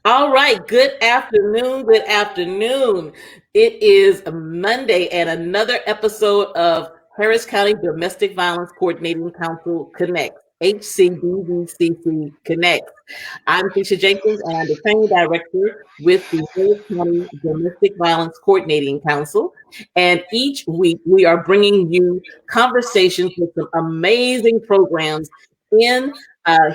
All right. Good afternoon. Good afternoon. It is a Monday and another episode of Harris County Domestic Violence Coordinating Council Connects, HCDVCC Connects. I'm Keisha Jenkins, and I'm the training director with the Harris County Domestic Violence Coordinating Council. And each week, we are bringing you conversations with some amazing programs in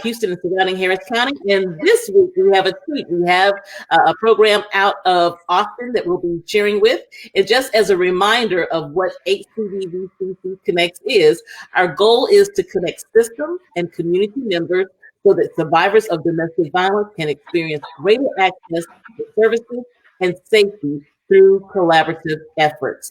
Houston and surrounding Harris County. And this week we have a treat. We have a program out of Austin that we'll be sharing with. And just as a reminder of what HCDVCC Connects is, our goal is to connect system and community members so that survivors of domestic violence can experience greater access to services and safety through collaborative efforts.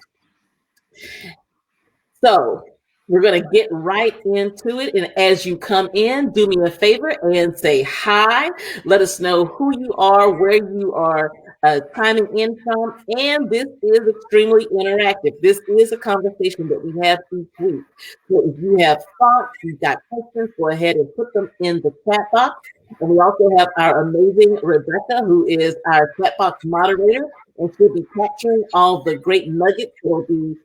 So we're going to get right into it. And as you come in, do me a favor and say hi. Let us know who you are, where you are chiming in from. And this is extremely interactive. This is a conversation that we have each week. So if you have thoughts, you've got questions, go ahead and put them in the chat box. And we also have our amazing Rebecca, who is our chat box moderator, and she'll be capturing all the great nuggets that will be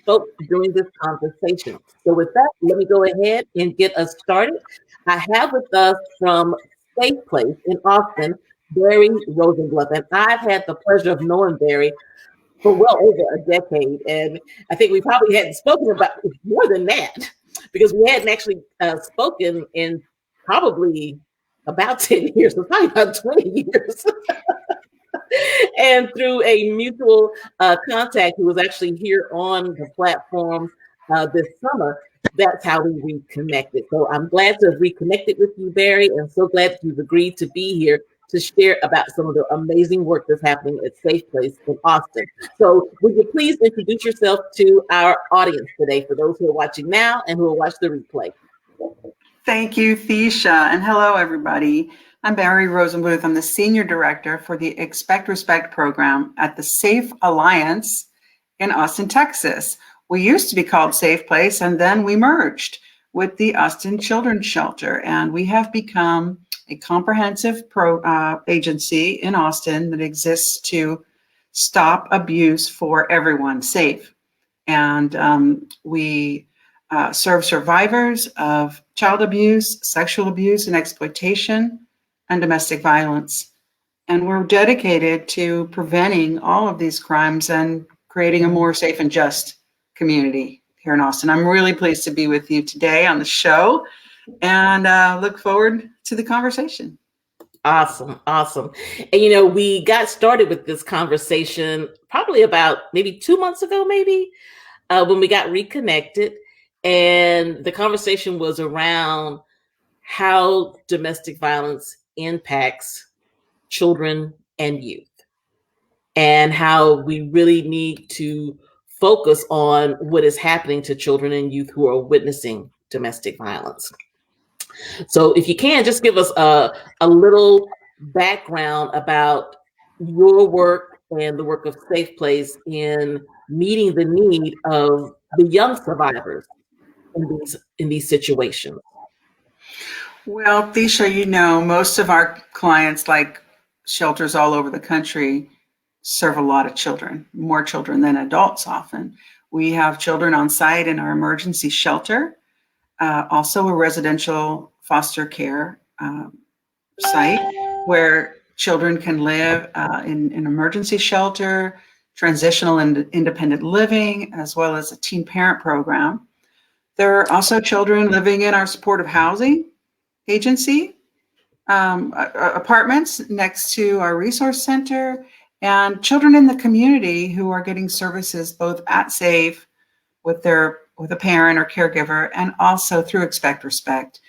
spoke during this conversation. So with that, let me go ahead and get us started. I have with us from Safe Place in Austin, Barri Rosenbluth. And I've had the pleasure of knowing Barri for well over a decade. And I think we probably hadn't spoken about more than that because we hadn't actually spoken in probably about 10 years, so probably about 20 years. And through a mutual contact who was actually here on the platform this summer, that's how we reconnected. So I'm glad to have reconnected with you, Barri, and so glad that you've agreed to be here to share about some of the amazing work that's happening at Safe Place in Austin. So would you please introduce yourself to our audience today for those who are watching now and who will watch the replay? Thank you, Keisha, and hello, everybody. I'm Barri Rosenbluth. I'm the Senior Director for the Expect Respect program at the Safe Alliance in Austin, Texas. We used to be called Safe Place, and then we merged with the Austin Children's Shelter, and we have become a comprehensive agency in Austin that exists to stop abuse for everyone safe. And we serve survivors of child abuse, sexual abuse, and exploitation, and domestic violence. And we're dedicated to preventing all of these crimes and creating a more safe and just community here in Austin. I'm really pleased to be with you today on the show and look forward to the conversation. Awesome. And we got started with this conversation probably about maybe 2 months ago, when we got reconnected. And the conversation was around how domestic violence impacts children and youth, and how we really need to focus on what is happening to children and youth who are witnessing domestic violence. So if you can, just give us a little background about your work and the work of Safe Place in meeting the need of the young survivors in these situations. Well, Keisha, most of our clients, like shelters all over the country, serve a lot of children, more children than adults often. We have children on site in our emergency shelter, also a residential foster care site where children can live in an emergency shelter, transitional and independent living, as well as a teen parent program. There are also children living in our supportive housing agency, apartments next to our resource center, and children in the community who are getting services both at Safe with a parent or caregiver, and also through Expect Respect.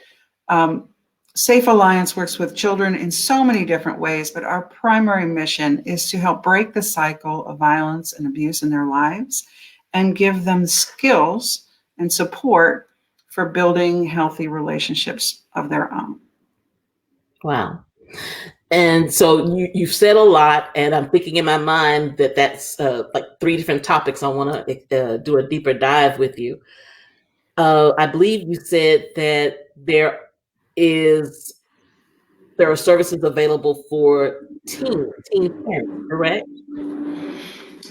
Safe Alliance works with children in so many different ways, but our primary mission is to help break the cycle of violence and abuse in their lives and give them skills and support for building healthy relationships of their own. Wow. And so you've said a lot, and I'm thinking in my mind that that's like 3 different topics I want to do a deeper dive with you. I believe you said that there is there are services available for teen parents, correct?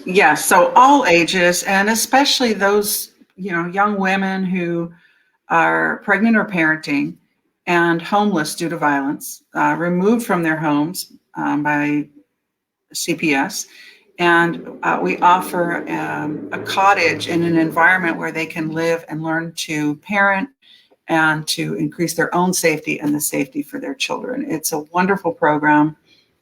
Yes, so all ages, and especially those, young women who are pregnant or parenting and homeless due to violence, removed from their homes by CPS. And we offer a cottage in an environment where they can live and learn to parent and to increase their own safety and the safety for their children. It's a wonderful program.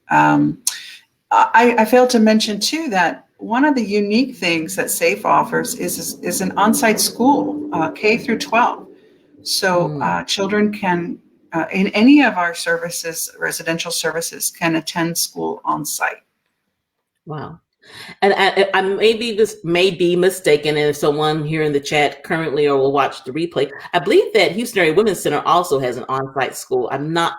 I failed to mention too that one of the unique things that SAFE offers is an on-site school, K through 12. So children can, in any of our services, residential services, can attend school on site. Wow. And I may be mistaken, and if someone here in the chat currently or will watch the replay, I believe that Houston Area Women's Center also has an on-site school. I'm not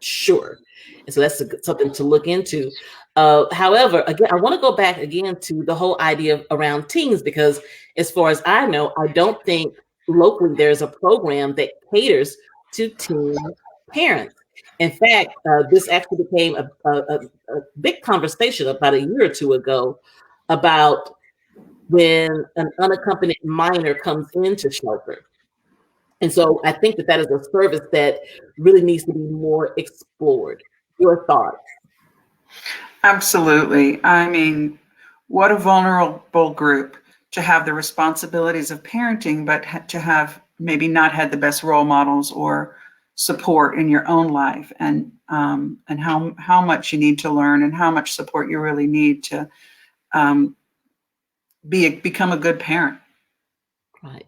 sure. And so that's something to look into. However, again, I want to go back again to the whole idea around teens, because as far as I know, I don't think locally there's a program that caters to teen parents. In fact, this actually became a big conversation about a year or two ago about when an unaccompanied minor comes into shelter. And so I think that is a service that really needs to be more explored. Your thoughts? Absolutely. I mean, what a vulnerable group to have the responsibilities of parenting, but to have maybe not had the best role models or support in your own life, and how much you need to learn and how much support you really need to become a good parent. Right.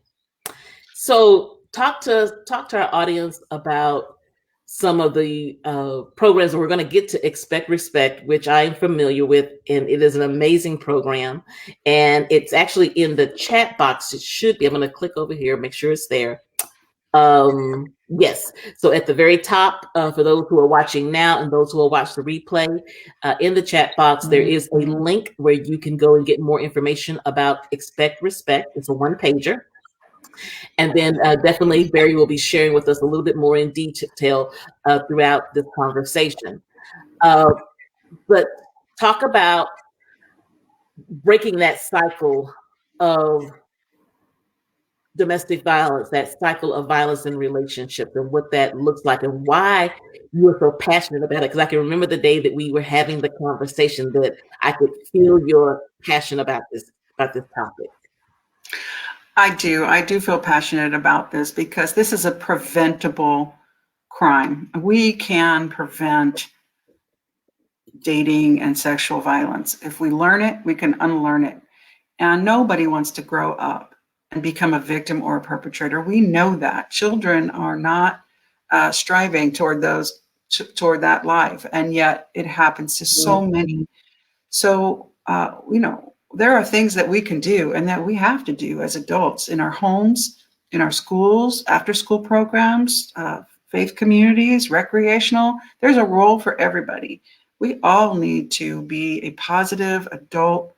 So talk to our audience about some of the programs that we're going to get to. Expect Respect, which I am familiar with, and it is an amazing program. And it's actually in the chat box. It should be. I'm going to click over here, make sure it's there. Yes. So at the very top, for those who are watching now and those who will watch the replay, in the chat box, there is a link where you can go and get more information about Expect Respect. It's a one-pager. And then definitely Barry will be sharing with us a little bit more in detail throughout this conversation. But talk about breaking that cycle of domestic violence, that cycle of violence in relationships, and what that looks like, and why you are so passionate about it. Because I can remember the day that we were having the conversation that I could feel your passion about this topic. I do feel passionate about this because this is a preventable crime. We can prevent dating and sexual violence. If we learn it, we can unlearn it. And nobody wants to grow up and become a victim or a perpetrator. We know that children are not striving toward that life, and yet it happens to so many. So there are things that we can do and that we have to do as adults in our homes, in our schools, after-school programs, faith communities, recreational. There's a role for everybody. We all need to be a positive adult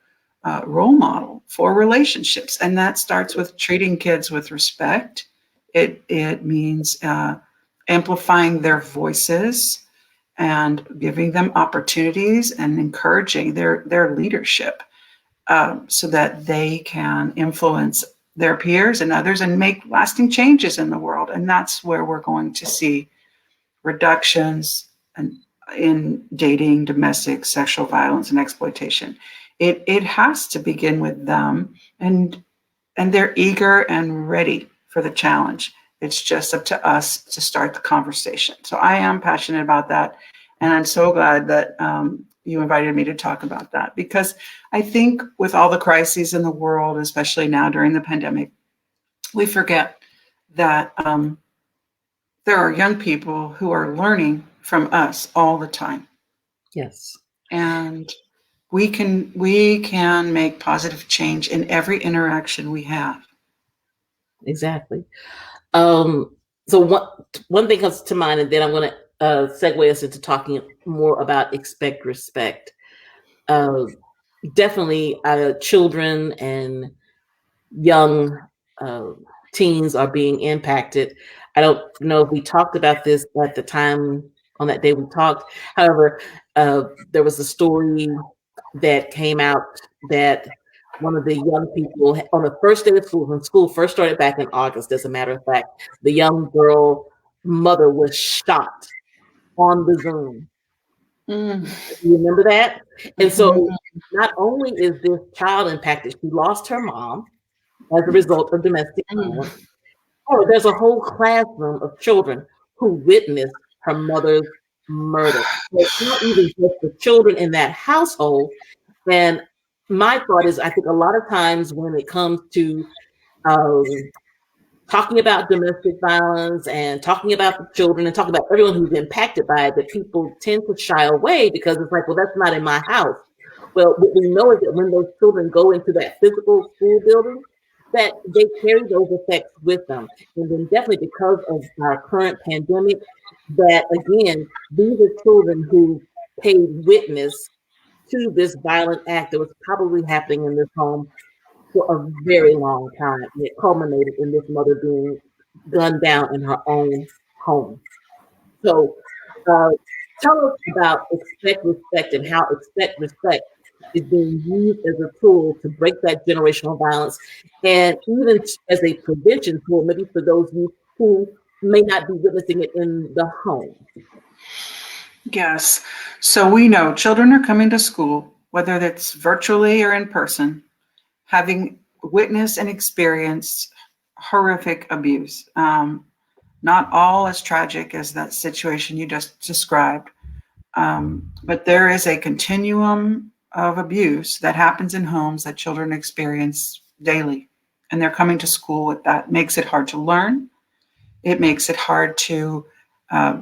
role model for relationships. And that starts with treating kids with respect. It means amplifying their voices and giving them opportunities and encouraging their leadership so that they can influence their peers and others and make lasting changes in the world. And that's where we're going to see reductions in dating, domestic, sexual violence, and exploitation. It has to begin with them, and they're eager and ready for the challenge. It's just up to us to start the conversation. So I am passionate about that, and I'm so glad that you invited me to talk about that, because I think with all the crises in the world, especially now during the pandemic, we forget that there are young people who are learning from us all the time. Yes. And we can make positive change in every interaction we have. Exactly. So one thing comes to mind, and then I'm going to segue us into talking more about Expect Respect. Definitely children and young teens are being impacted. I don't know if we talked about this at the time on that day we talked. However, there was a story that came out that one of the young people on the first day of school, when school first started back in August, as a matter of fact, the young girl mother was shot on the Zoom. Mm. You remember that? And so Mhm. not only is this child impacted, she lost her mom as a result of domestic violence. Mm. Oh, there's a whole classroom of children who witnessed her mother's murder. So it's not even just the children in that household. And my thought is, I think a lot of times when it comes to um, talking about domestic violence and talking about the children and talking about everyone who's impacted by it, that people tend to shy away because it's like, well, that's not in my house. Well, what we know is that when those children go into that physical school building, that they carry those effects with them. And then definitely because of our current pandemic, that again, these are children who paid witness to this violent act that was probably happening in this home for a very long time. And it culminated in this mother being gunned down in her own home. So uh, tell us about expect respect and how expect respect is being used as a tool to break that generational violence and even as a prevention tool, maybe for those who may not be witnessing it in the home. Yes. So we know children are coming to school, whether that's virtually or in person, having witnessed and experienced horrific abuse. Not all as tragic as that situation you just described, but there is a continuum of abuse that happens in homes that children experience daily. And they're coming to school with that. It makes it hard to learn. It makes it hard to uh,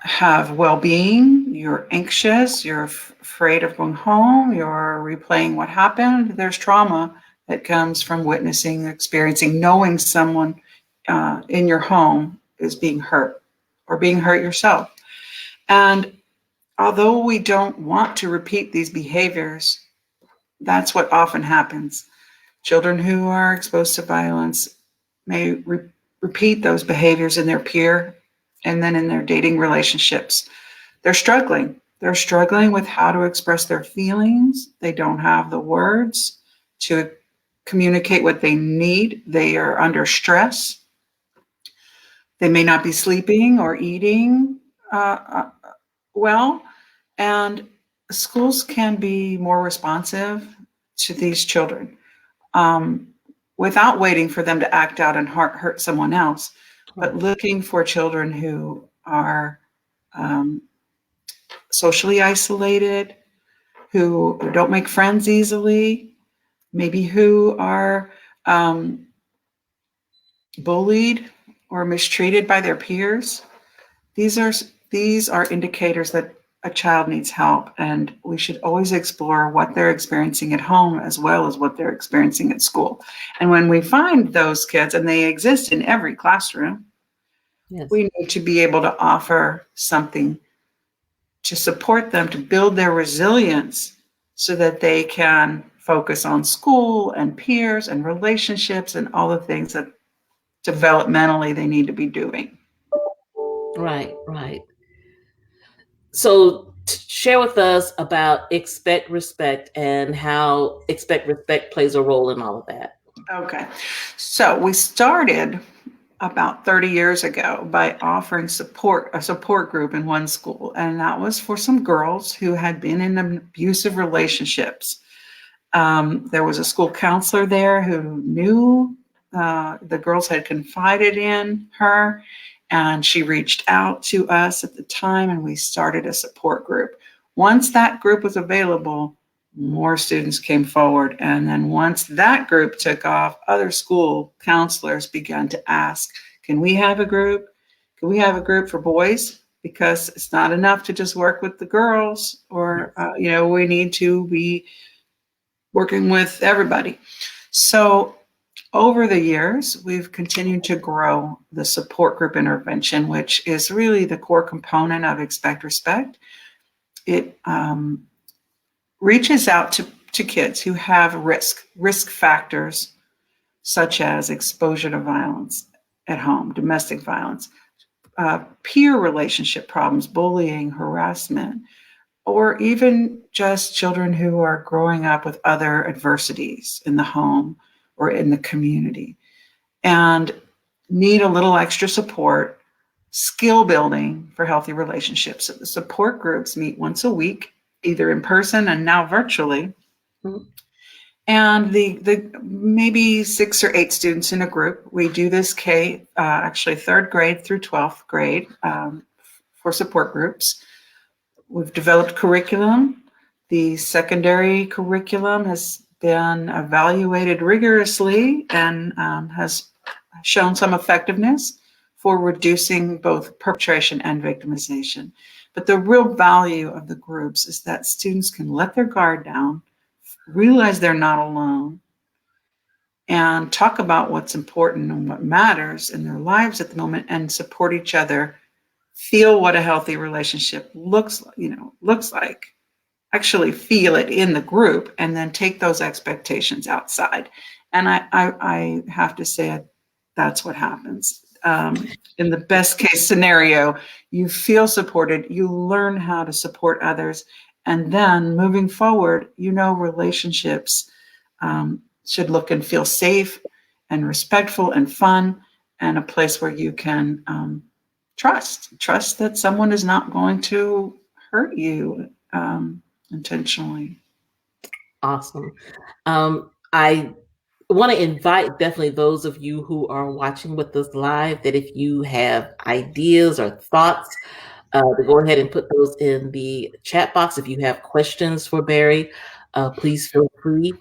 have well-being. You're anxious, you're afraid of going home, you're replaying what happened. There's trauma that comes from witnessing, experiencing, knowing someone in your home is being hurt or being hurt yourself. And although we don't want to repeat these behaviors, that's what often happens. Children who are exposed to violence may repeat those behaviors in their peer and then in their dating relationships. They're struggling. They're struggling with how to express their feelings. They don't have the words to communicate what they need. They are under stress. They may not be sleeping or eating well. And schools can be more responsive to these children without waiting for them to act out and hurt someone else, but looking for children who are socially isolated, who don't make friends easily, maybe who are bullied or mistreated by their peers. These are indicators that a child needs help, and we should always explore what they're experiencing at home as well as what they're experiencing at school. And when we find those kids, and they exist in every classroom, Yes. we need to be able to offer something to support them, to build their resilience so that they can focus on school and peers and relationships and all the things that developmentally they need to be doing. Right, right. So share with us about expect respect and how expect respect plays a role in all of that. Okay. So we started about 30 years ago by offering a support group in one school. And that was for some girls who had been in abusive relationships. There was a school counselor there who knew the girls had confided in her, and she reached out to us at the time, and we started a support group. Once that group was available, more students came forward. And then once that group took off, other school counselors began to ask, can we have a group? Can we have a group for boys? Because it's not enough to just work with the girls, or, we need to be working with everybody. So over the years, we've continued to grow the support group intervention, which is really the core component of Expect Respect. It reaches out to kids who have risk factors, such as exposure to violence, at home, domestic violence, peer relationship problems, bullying, harassment, or even just children who are growing up with other adversities in the home or in the community and need a little extra support, skill building for healthy relationships. So the support groups meet once a week, either in person and now virtually. Mm-hmm. And the maybe 6 or 8 students in a group. We do this actually 3rd grade through 12th grade for support groups. We've developed curriculum. The secondary curriculum has been evaluated rigorously and has shown some effectiveness for reducing both perpetration and victimization. But the real value of the groups is that students can let their guard down, realize they're not alone, and talk about what's important and what matters in their lives at the moment and support each other, feel what a healthy relationship looks like, actually feel it in the group, and then take those expectations outside. And I have to say that's what happens. In the best case scenario, you feel supported, you learn how to support others, and then moving forward, relationships should look and feel safe and respectful and fun, and a place where you can trust that someone is not going to hurt you intentionally. Awesome. I want to invite definitely those of you who are watching with us live that if you have ideas or thoughts, to go ahead and put those in the chat box. If you have questions for Barri, please feel free.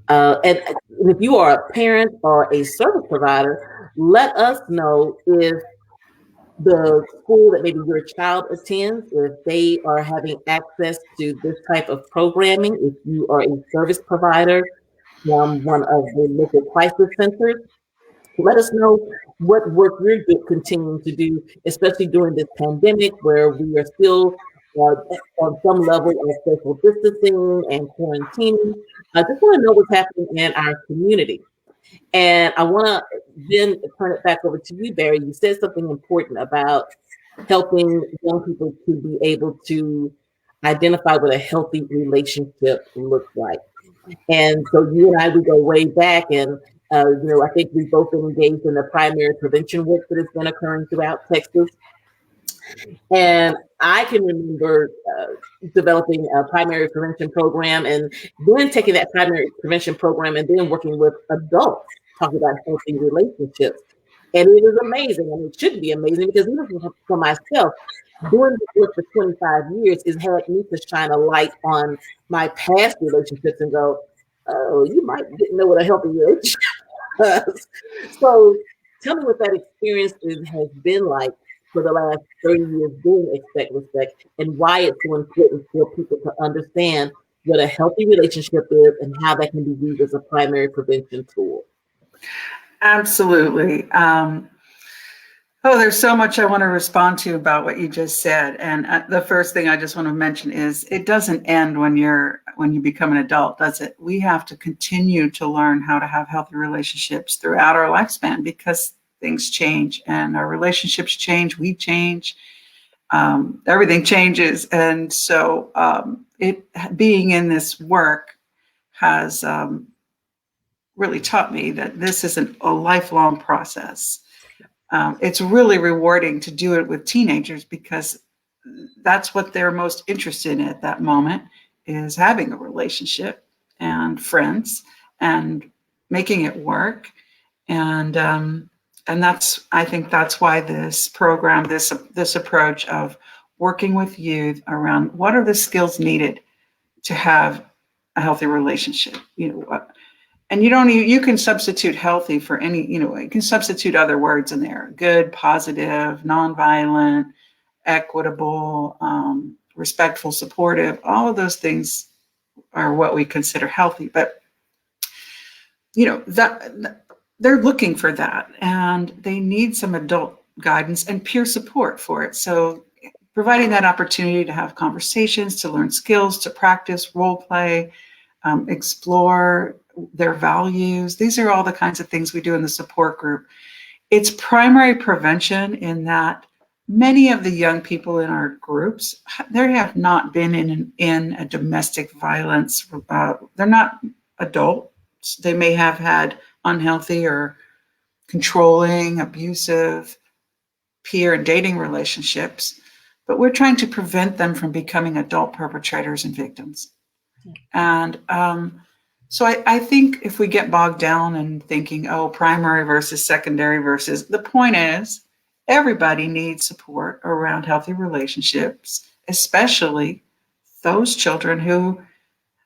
And if you are a parent or a service provider, let us know if the school that maybe your child attends, if they are having access to this type of programming. If you are a service provider from one of the local crisis centers, let us know what work you're continuing to do, especially during this pandemic where we are still on some level of social distancing and quarantining. I just want to know what's happening in our community. And I want to then turn it back over to you, Barri. You said something important about helping young people to be able to identify what a healthy relationship looks like. And so you and I, we go way back, and I think we've both been engaged in the primary prevention work that has been occurring throughout Texas. And I can remember developing a primary prevention program and then taking that primary prevention program and then working with adults, talking about healthy relationships. And it is amazing. And it should be amazing because even for myself, doing this work for 25 years has had me to shine a light on my past relationships and go, oh, you might didn't know what a healthy relationship was. So tell me what that experience has been like for the last 30 years doing Expect Respect, and why it's so important for people to understand what a healthy relationship is and how that can be used as a primary prevention tool. Absolutely. There's so much I want to respond to about what you just said. And the first thing I just want to mention is it doesn't end when you become an adult, does it? We have to continue to learn how to have healthy relationships throughout our lifespan because things change and our relationships change, we change, everything changes. And so being in this work has really taught me that this isn't a lifelong process. It's really rewarding to do it with teenagers because that's what they're most interested in at that moment, is having a relationship and friends and making it work. And I think that's why this program, this approach of working with youth around what are the skills needed to have a healthy relationship, and you can substitute healthy for any, you can substitute other words in there: good, positive, nonviolent, equitable, respectful, supportive. All of those things are what we consider healthy. But, that they're looking for that, and they need some adult guidance and peer support for it. So providing that opportunity to have conversations, to learn skills, to practice role play, explore their values. These are all the kinds of things we do in the support group. It's primary prevention in that many of the young people in our groups, they have not been in a domestic violence. They're not adults. They may have had unhealthy or controlling, abusive peer and dating relationships, but we're trying to prevent them from becoming adult perpetrators and victims. And so I think if we get bogged down in thinking, oh, primary versus secondary versus, the point is everybody needs support around healthy relationships, especially those children who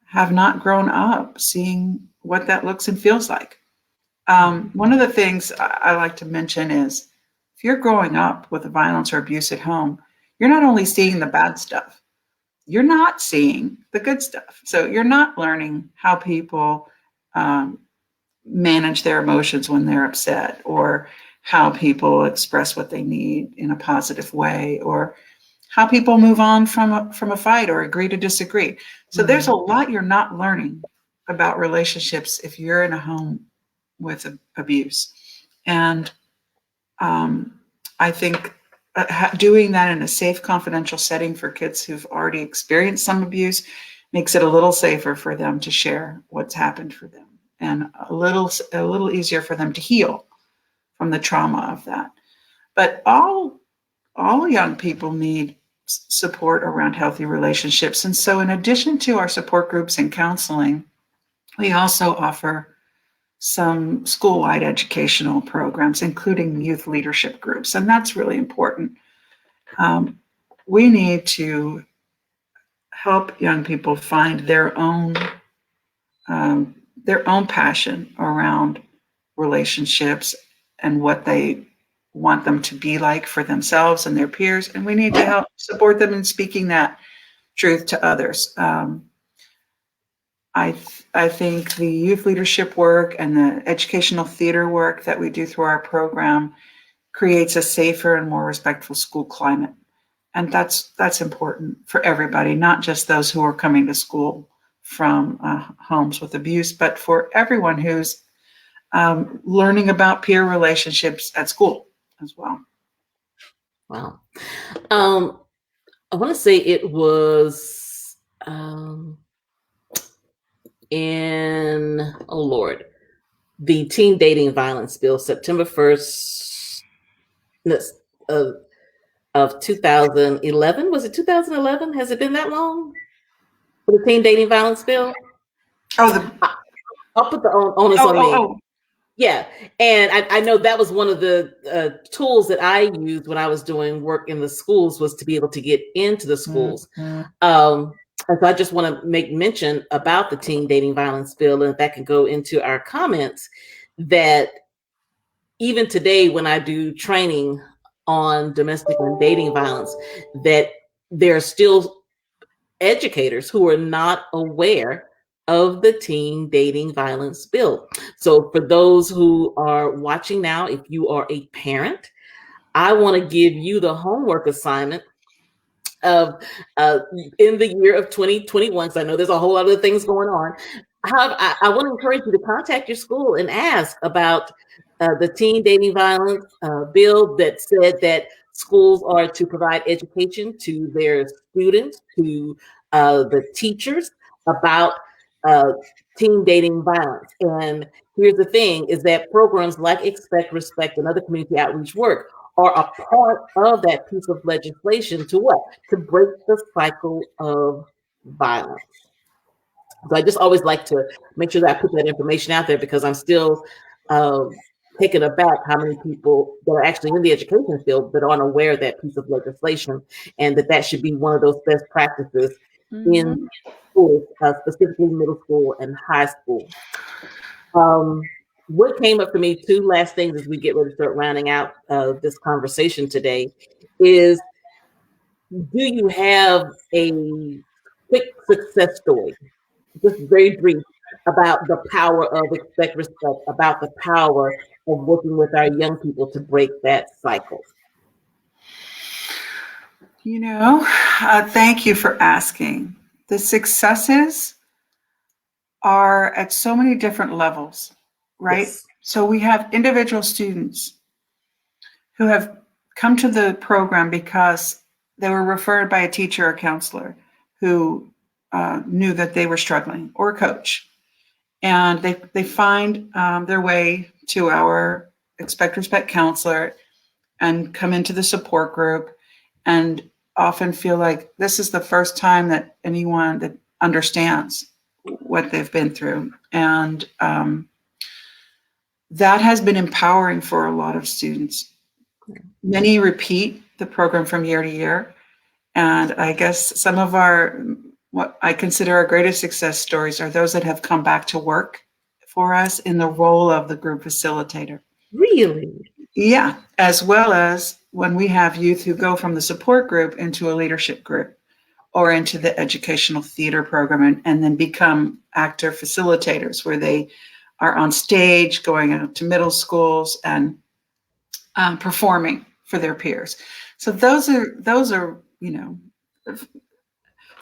have not grown up seeing what that looks and feels like. One of the things I like to mention is if you're growing up with violence or abuse at home, you're not only seeing the bad stuff, you're not seeing the good stuff. So you're not learning how people manage their emotions when they're upset, or how people express what they need in a positive way, or how people move on from a fight or agree to disagree. So there's a lot you're not learning about relationships if you're in a home with abuse. And I think doing that in a safe, confidential setting for kids who've already experienced some abuse makes it a little safer for them to share what's happened for them, and a little easier for them to heal from the trauma of that. But all young people need support around healthy relationships. And so in addition to our support groups and counseling, we also offer some school-wide educational programs, including youth leadership groups, and that's really important. We need to help young people find their own passion around relationships and what they want them to be like for themselves and their peers, and we need to help support them in speaking that truth to others. I think the youth leadership work and the educational theater work that we do through our program creates a safer and more respectful school climate. And that's important for everybody, not just those who are coming to school from homes with abuse, but for everyone who's learning about peer relationships at school as well. Wow. I want to say it was the teen dating violence bill, September 1st of 2011. Was it 2011? Has it been that long for the teen dating violence bill? I'll put the onus on me. Yeah, and I know that was one of the tools that I used when I was doing work in the schools, was to be able to get into the schools. And so I just want to make mention about the teen dating violence bill, and if that can go into our comments, that even today when I do training on domestic and dating violence, that there are still educators who are not aware of the teen dating violence bill. So for those who are watching now, if you are a parent, I want to give you the homework assignment of in the year of 2021, because I know there's a whole lot of things going on. I want to encourage you to contact your school and ask about the teen dating violence bill that said that schools are to provide education to their students, to the teachers about teen dating violence. And here's the thing, is that programs like Expect, Respect, and other community outreach work are a part of that piece of legislation to what? To break the cycle of violence. So I just always like to make sure that I put that information out there, because I'm still taken aback how many people that are actually in the education field that aren't aware of that piece of legislation, and that should be one of those best practices in schools, specifically middle school and high school. What came up for me, two last things as we get ready to start rounding out this conversation today, is, do you have a quick success story, just very brief, about the power of Expect, Respect, about the power of working with our young people to break that cycle? Thank you for asking. The successes are at so many different levels, right? Yes. So we have individual students who have come to the program because they were referred by a teacher or counselor who knew that they were struggling, or a coach. And they find their way to our Expect Respect counselor and come into the support group, and often feel like this is the first time that anyone that understands what they've been through. And that has been empowering for a lot of students. Many repeat the program from year to year. And I guess some of what I consider our greatest success stories are those that have come back to work for us in the role of the group facilitator. Really? Yeah, as well as when we have youth who go from the support group into a leadership group or into the educational theater program, and then become actor facilitators, where they are on stage going out to middle schools and performing for their peers. So those are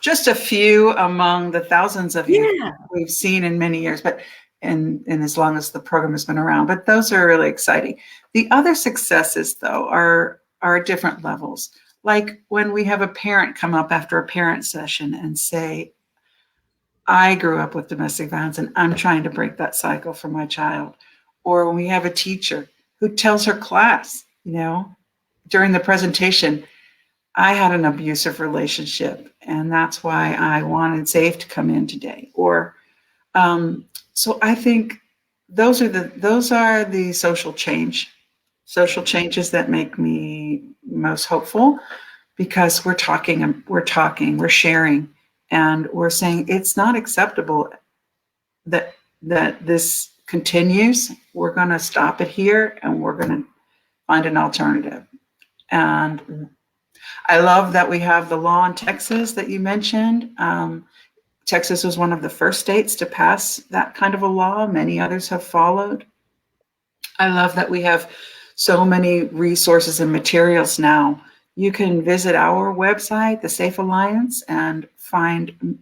just a few among the thousands of youth we've seen in many years, but and as long as the program has been around. But those are really exciting. The other successes, though, are at different levels. Like when we have a parent come up after a parent session and say, I grew up with domestic violence and I'm trying to break that cycle for my child. Or when we have a teacher who tells her class, during the presentation, I had an abusive relationship and that's why I wanted SAFE to come in today. Or so I think those are the social changes that make me most hopeful, because we're sharing, and we're saying it's not acceptable that this continues. We're going to stop it here and we're going to find an alternative. And I love that we have the law in Texas that you mentioned. Texas was one of the first states to pass that kind of a law. Many others have followed. I love that we have so many resources and materials now. You can visit our website, the SAFE Alliance, and find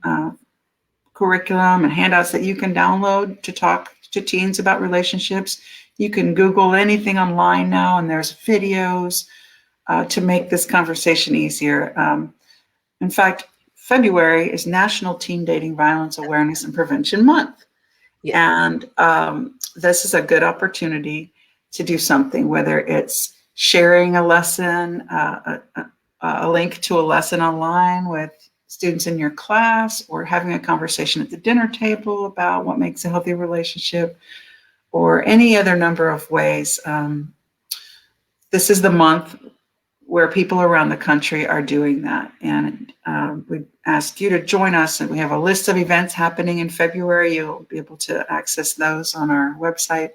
curriculum and handouts that you can download to talk to teens about relationships. You can Google anything online now, and there's videos to make this conversation easier. In fact, February is National Teen Dating Violence Awareness and Prevention Month. Yeah. And this is a good opportunity to do something, whether it's sharing a lesson, a link to a lesson online with students in your class, or having a conversation at the dinner table about what makes a healthy relationship, or any other number of ways. This is the month where people around the country are doing that. And we ask you to join us. And we have a list of events happening in February. You'll be able to access those on our website.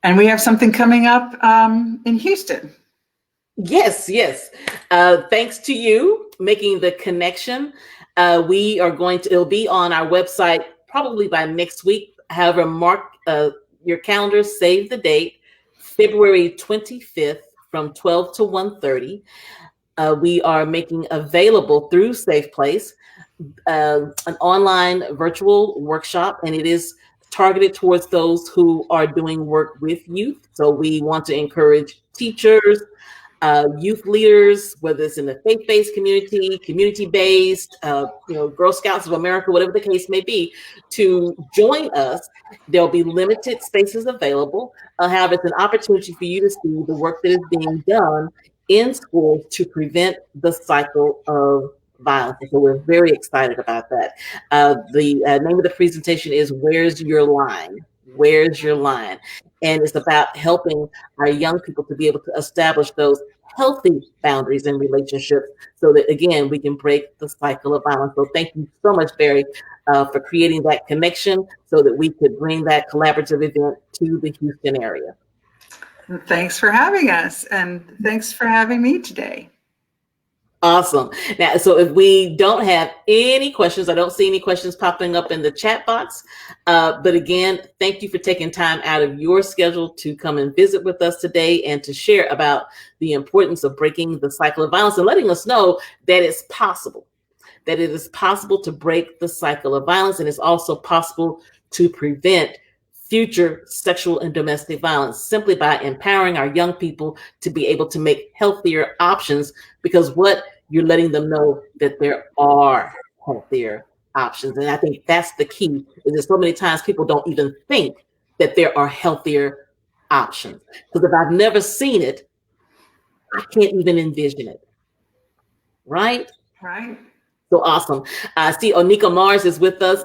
And we have something coming up in Houston. Yes. Thanks to you making the connection. We are it'll be on our website probably by next week. However, mark your calendar, save the date, February 25th from 12 to 1:30. We are making available through Safe Place an online virtual workshop, and it is targeted towards those who are doing work with youth. So we want to encourage teachers, youth leaders, whether it's in the faith-based community-based, Girl Scouts of America, whatever the case may be, to join us. There'll be limited spaces available. However, it's an opportunity for you to see the work that is being done in schools to prevent the cycle of violence. And so we're very excited about that. The name of the presentation is Where's Your Line? Where's Your Line? And it's about helping our young people to be able to establish those healthy boundaries in relationships so that, again, we can break the cycle of violence. So thank you so much, Barry, for creating that connection so that we could bring that collaborative event to the Houston area. Thanks for having us, and thanks for having me today. Awesome. Now, so if we don't have any questions, I don't see any questions popping up in the chat box. But again, thank you for taking time out of your schedule to come and visit with us today and to share about the importance of breaking the cycle of violence and letting us know that it's possible, that it is possible to break the cycle of violence, and it's also possible to prevent future sexual and domestic violence simply by empowering our young people to be able to make healthier options, because what you're letting them know that there are healthier options. And I think that's the key, is that so many times people don't even think that there are healthier options. Because if I've never seen it, I can't even envision it. Right? Right. So awesome. I see Onika Mars is with us.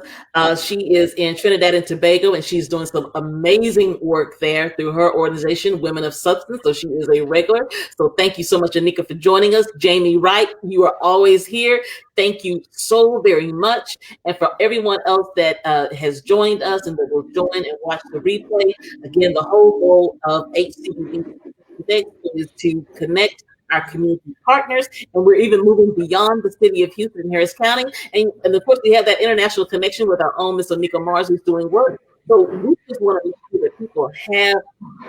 She is in Trinidad and Tobago, and she's doing some amazing work there through her organization, Women of Substance. So she is a regular. So thank you so much, Onika, for joining us. Jamie Wright, you are always here. Thank you so very much. And for everyone else that has joined us and that will join and watch the replay, again, the whole goal of HCDVCC is to connect our community partners, and we're even moving beyond the city of Houston and Harris County. And of course, we have that international connection with our own Miss Onika Mars, who's doing work. So we just want to make sure that people have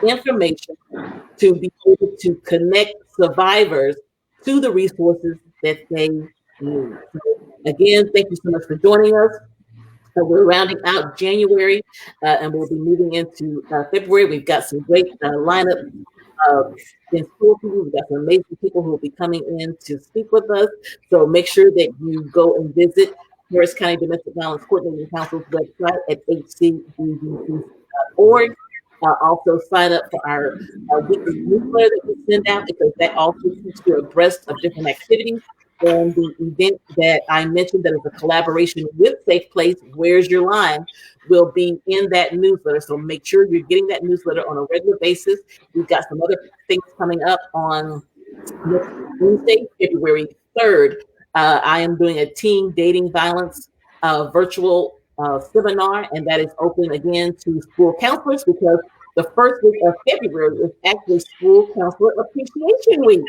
information to be able to connect survivors to the resources that they need. So again, thank you so much for joining us. We're rounding out January, and we'll be moving into February. We've got some great lineup in school people. We've got some amazing people who will be coming in to speak with us. So make sure that you go and visit Harris County Domestic Violence Coordinating Council's website at hcdvcc.org. Also sign up for our weekly newsletter that we send out, because that also keeps you abreast of different activities. And the event that I mentioned, that is a collaboration with Safe Place, Where's Your Line, will be in that newsletter. So make sure you're getting that newsletter on a regular basis. We've got some other things coming up on next Wednesday, February 3rd. I am doing a teen dating violence virtual seminar, and that is open again to school counselors, because the first week of February is actually School Counselor Appreciation Week.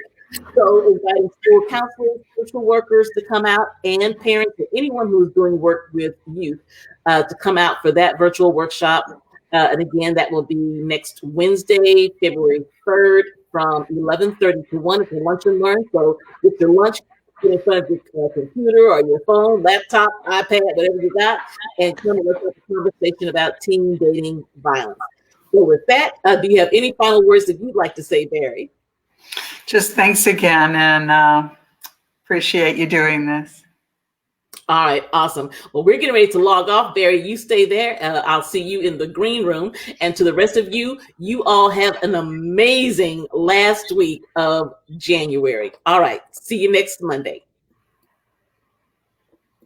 So inviting school counselors, social workers to come out, and parents, and anyone who's doing work with youth to come out for that virtual workshop. And again, that will be next Wednesday, February 3rd, from 11:30 to 1. It's a lunch and learn. So get your lunch, get in front of your computer or your phone, laptop, iPad, whatever you got, and come and let's have a conversation about teen dating violence. So with that, do you have any final words that you'd like to say, Barry? Just thanks again, and appreciate you doing this. All right, awesome. Well, we're getting ready to log off. Barry, you stay there. I'll see you in the green room. And to the rest of you, you all have an amazing last week of January. All right, see you next Monday.